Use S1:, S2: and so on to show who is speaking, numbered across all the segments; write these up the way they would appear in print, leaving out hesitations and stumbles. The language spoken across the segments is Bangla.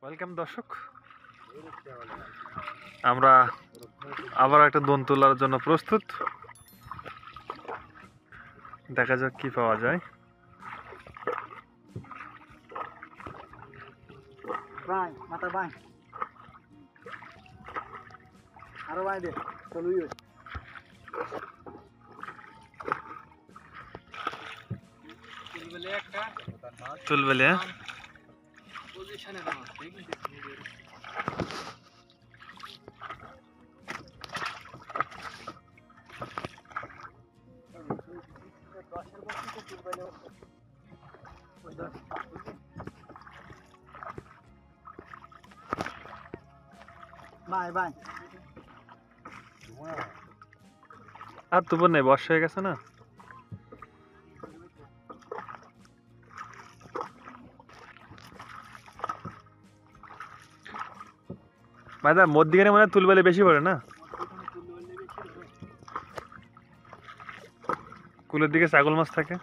S1: ওয়েলকাম দর্শক, আমরা আবার একটা দোন তোলার জন্য প্রস্তুত। দেখা যাক কি পাওয়া যায়।
S2: বাই মাথা বাই আরো বাই দে চলুই
S1: তুলবেলে
S2: পজিশনে দাও ঠিক আছে। বাই বাই
S1: আর তুবর নেই, বর্ষা হয়ে গেছে না। ভাইদা মধ্যিখানে মনে হয় তুলবেলে বেশি পড়ে না, কুলের দিকে ছাগল মাছ থাকে।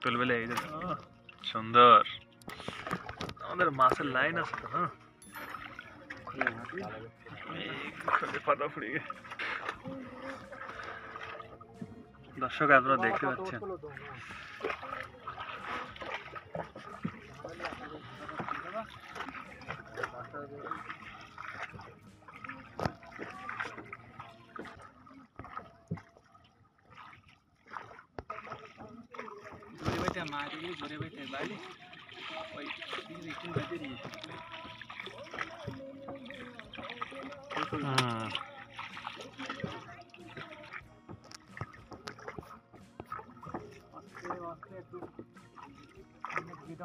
S1: তুলবেলে এই যে সুন্দর আমাদের মাছের লাইন আছে তো। পাতা ফুড়ে গে দর্শক, আপনারা দেখতে পাচ্ছেন
S2: ঘুরে বেটে বাইরে ওই রিটিন বেঁধে দিয়েছে।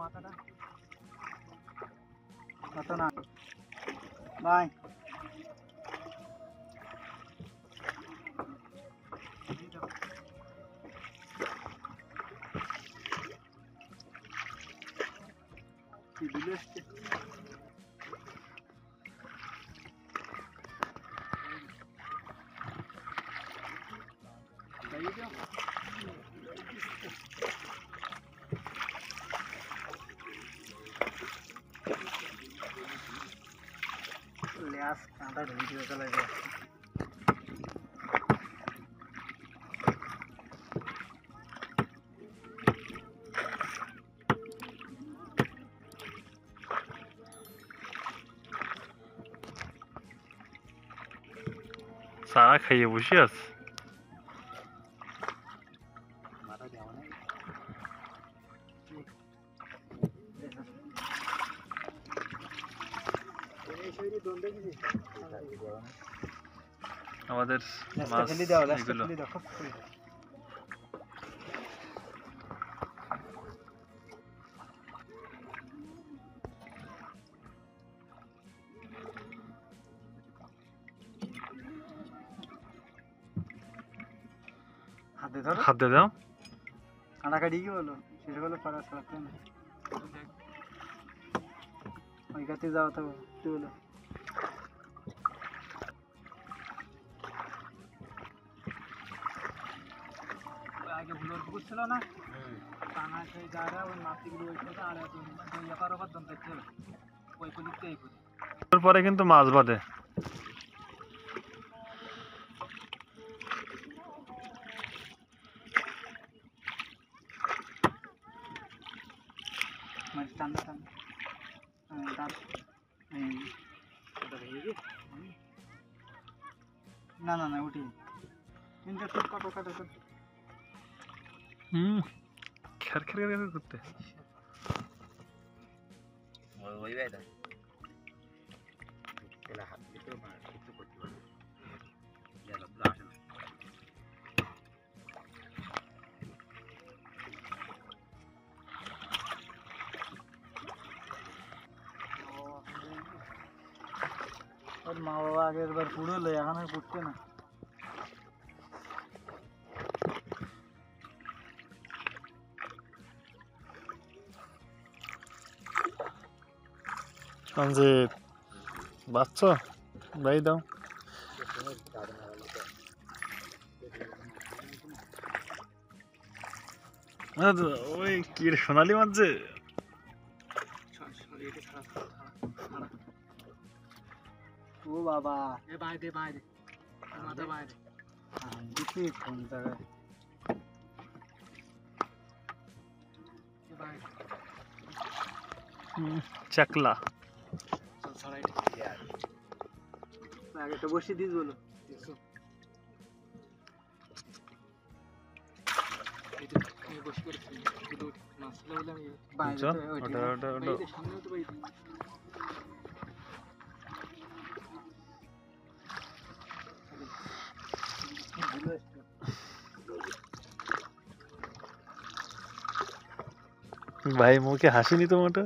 S2: মাথাটা কত না বাই কাঁটা ভিডিও চলে যায়।
S1: সারা খাইয়ে বসে আছে। আমাদের মাছ এগুলো হাতে দাও।
S2: কাটাকাটি কি বলো সেটা বলে পারা সাথে না ওই কাছে যাও তো কি বলো আগে ভুলোর পুকুর ছিল না টানা সেই জায়গা ওই মাছগুলো ওই কথা আর এপার ওপার দম থাকতে হবে ওই পুলিশকে এই করি
S1: পরে কিন্তু মাছ বাঁধে।
S2: টান্ডা টান্ডা না না না উঠি কিন্তু কত কাটা
S1: খের খের খের করতে
S2: ওই ভাই তেলা হাত দিতে কিছু করতে পারবে গেল আসে না ওর মা বাবা আগের বার পুড়লো, এখন আর পুড়ছে না।
S1: সঞ্জিত বাচ্চা ভাই দাও। ওই কি রে, সোনালি মাছ যে।
S2: ও বাবা, এ বাইরে বাইরে মাথা বাইরে দিচ্ছি কোন জায়গায়
S1: চাকলা
S2: আগে তো বসে দিস বলো।
S1: ভাই মুখে হাসিনি তো মোটা।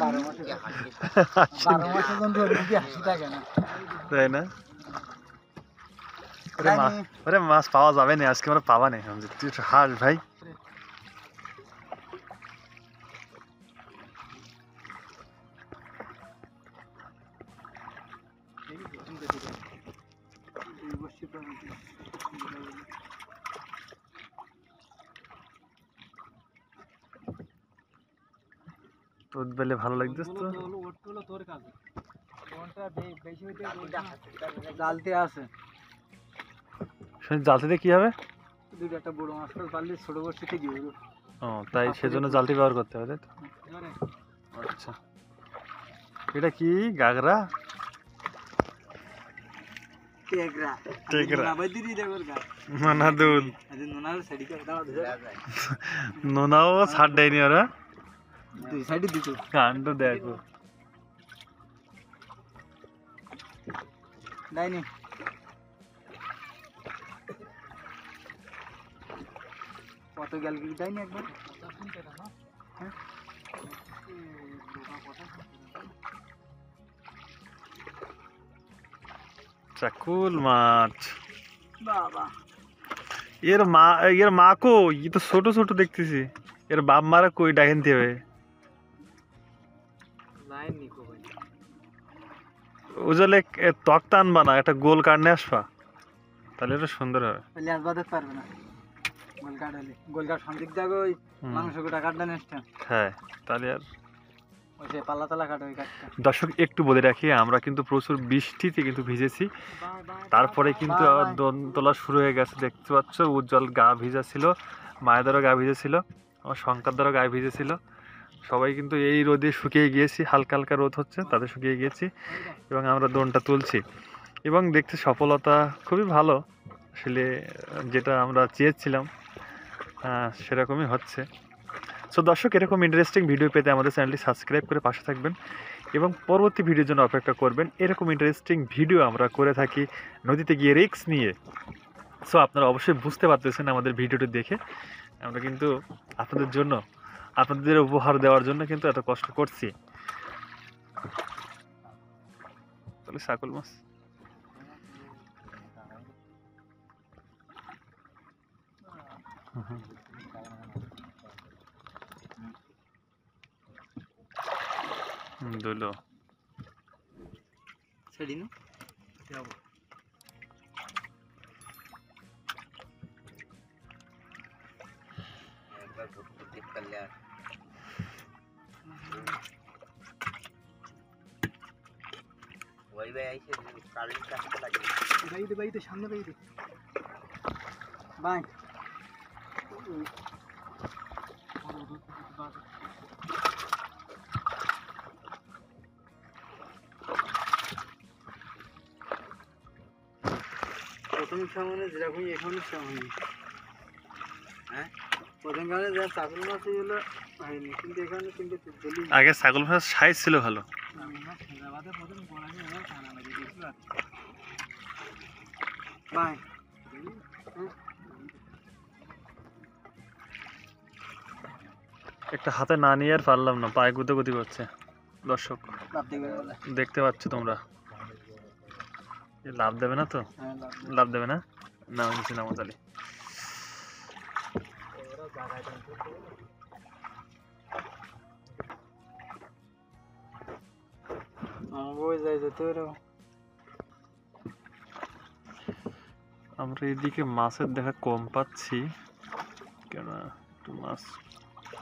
S2: 12 মাসে কিন্তু ওর মুখে হাসি থাকে না,
S1: তাই না? ওরে মাছ পাওয়া যাবে না আজকে, আমরা পাবা নেই। তুই একটু হাস ভাই। তোর বেলে ভালো লাগছে তো।
S2: জালতে আছে
S1: জালতিতে কি হবে?
S2: দুটো একটা বড় মাছ পারলে ছোট বড়শিতে গিয়ে দেবো।
S1: ও তাই, সেজন্য জালতি ব্যবহার করতে হবে, তাই তো? আচ্ছা, এটা কি গাগরা?
S2: টেগরা
S1: টেগরা
S2: না বাইদি দি দেবর গা
S1: নোনা দুল
S2: আজ নোনার সাইডে কে দাও দে
S1: নোনাও ছাড় দেয়নি ওরা,
S2: দুই সাইডে দিতো
S1: কাণ্ড দেখো।
S2: দাইনি কত গেল কি দাইনি একবার হ্যাঁ
S1: চাকুল মাছ।
S2: বাবা
S1: এর মা কো, ই তো ছোট ছোট দেখতেছি। এর বাপ মারা কই ডাকেন হবে?
S2: লাইন নিকো ভাই
S1: উজলে ত্বক টানবা না, একটা গোল কাটনে আসবা, তাহলে এটা সুন্দর হবে।
S2: তাহলে আর বাদে পারবে না। গোল কাটলে গোল কাট সন্দিক দাগো ওই মাংস গোটা কাটটা নেস্টা।
S1: হ্যাঁ তাহলে আর
S2: ওই যে পাল্লা তালা কাট ওই কাটটা।
S1: দর্শক একটু বলে রাখি, আমরা কিন্তু প্রচুর বৃষ্টিতে কিন্তু ভিজেছি, তারপরে কিন্তু আবার দোন তোলা শুরু হয়ে গেছে। দেখতে পাচ্ছ উজ্জ্বল গা ভিজা ছিল, মায়েদেরও গা ভিজে ছিল, আমার শঙ্করদেরও গায়ে ভিজে ছিল। সবাই কিন্তু এই রোদে শুকিয়ে গিয়েছি, হালকা হালকা রোদ হচ্ছে, তাতে শুকিয়ে গিয়েছি এবং আমরা দোনটা তুলছি এবং দেখতে সফলতা খুবই ভালো। আসলে যেটা আমরা চেয়েছিলাম সেরকমই হচ্ছে। সো দর্শক, এরকম ইন্টারেস্টিং ভিডিও পেতে আমাদের চ্যানেলটি সাবস্ক্রাইব করে পাশে থাকবেন এবং পরবর্তী ভিডিওর জন্য অপেক্ষা করবেন। এরকম ইন্টারেস্টিং ভিডিও আমরা করে থাকি নদীতে গিয়ে রিস্ক নিয়ে। সো আপনারা অবশ্যই বুঝতে পারতেছেন আমাদের ভিডিওটি দেখে, আমরা কিন্তু আপনাদের জন্য, আপনাদের উপহার দেওয়ার জন্য কিন্তু এত কষ্ট করছি। তাহলে ছাগল মাছ দুলো
S2: সেদিন যাব একবার ঘুরতে টিপ করলে আর ওই ভাই আইছে কারেন্ট কাটতে লাগে। বাইতে সামনে বাইতে বাই প্রথম সামনে যেরকম এখনো সামনে হ্যাঁ প্রথম গানে যা ছাগল মাছ হলো হয়নি, কিন্তু এখানে কিন্তু
S1: আগে ছাগল মাছের সাইজ ছিল ভালো।
S2: বাই
S1: একটা হাতে না নিয়ে আর পারলাম না, পায়ে গুতে গুতি করছে। দর্শক দেখতে পাচ্ছ তোমরা। লাভ দেবে না তো?
S2: হ্যাঁ লাভ নেই।
S1: লাভ দেবে না? না হচ্ছে না মতালি।
S2: ওরা জায়গায় টানতে হবে। ওই যাই যেতে পারো।
S1: আমরা এদিকে মাছের দেখা কম পাচ্ছি, কেন একটু মাছ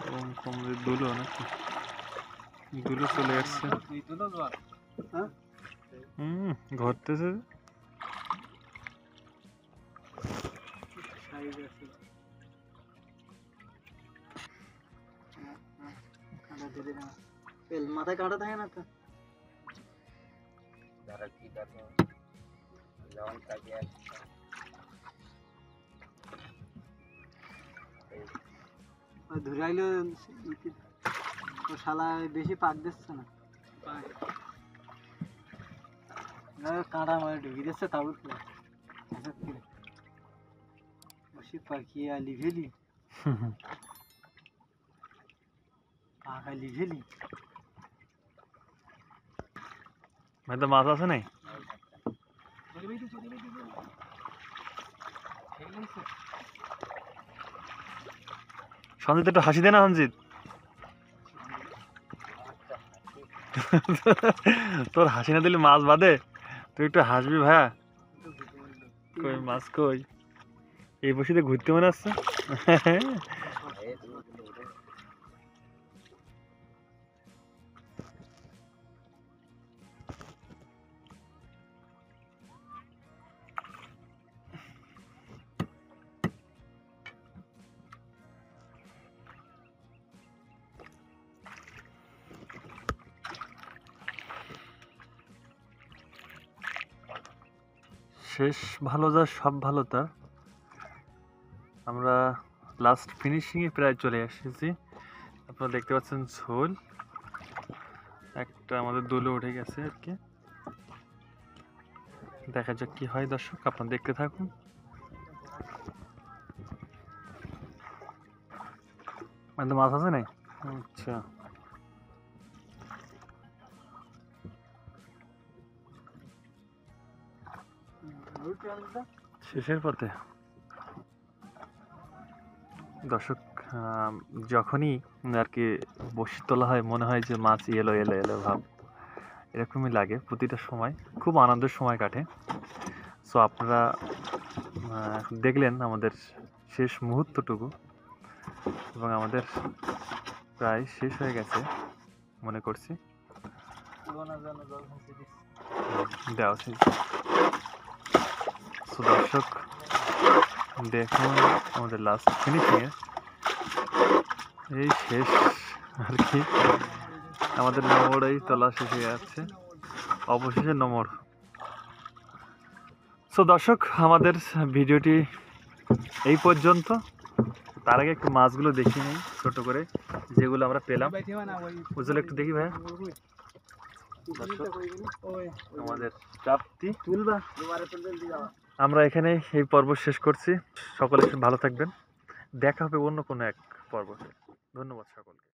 S1: কম কম যে দুলো নাকি দুলো চলে আসছে।
S2: তুই তুলো জোয়ার। হ্যাঁ
S1: ঘরতেছে।
S2: সাইজ আছে। কাঁটা ধরে না। তেল মাথায় কাঁটা থাকে না তো? যারা কি দেখো যেমন কাজে ধরে আইলো ও শালা বেশি পাক দিচ্ছে না। কাঁটা মানে ঢুকে দিচ্ছে তাবুর বসে পাকিয়ে আলি ফেলি পাকালি ফেলি।
S1: ভাই তো মাছ আছে নাই? সঞ্জিত একটু হাসি দে না সঞ্জিত। তোর হাসি না দিলে মাছ বাদে, তুই একটু হাসবি ভাইয়া। কই মাছ কই? এই বসিতে ঘুরতে মনে আসছে। শেষ ভালো যা সব ভালো তা। আমরা লাস্ট ফিনিশিংয়ে প্রায় চলে এসেছি। আপনারা দেখতে পাচ্ছেন ঝোল একটা আমাদের দোলে উঠে গেছে আর কি। দেখা যাক কি হয় দর্শক, আপনারা দেখতে থাকুন। মানে মাছ আছে নাই? আচ্ছা, শেষের পথে দর্শক। যখনই আর কি বসি তোলা হয় মনে হয় যে মাছ এলো এলো এলো ভাব, এরকমই লাগে প্রতিটা সময়। খুব আনন্দের সময় কাটে। সো আপনারা দেখলেন আমাদের শেষ মুহূর্তটুকু, এবং আমাদের প্রায় শেষ হয়ে গেছে মনে করছি। দেওয়া উচিত। সো দর্শক দেখুন আমাদের লাস্ট ফিনিশিংয়ে এই শেষ আর কি। আমাদের নম্বরই তোলা শেষ হয়ে যাচ্ছে, অবশেষে নম্বর। সো দর্শক আমাদের ভিডিওটি এই পর্যন্ত। তার আগে একটু মাছগুলো দেখিয়ে নিই ছোট করে, যেগুলো আমরা পেলাম। বুঝলে একটু দেখি ভাইয়া। আমাদের প্রাপ্তি আমরা এখানে এই পর্ব শেষ করছি। সকলে ভালো থাকবেন, দেখা হবে অন্য কোনো এক পর্বতে। ধন্যবাদ সকলকে।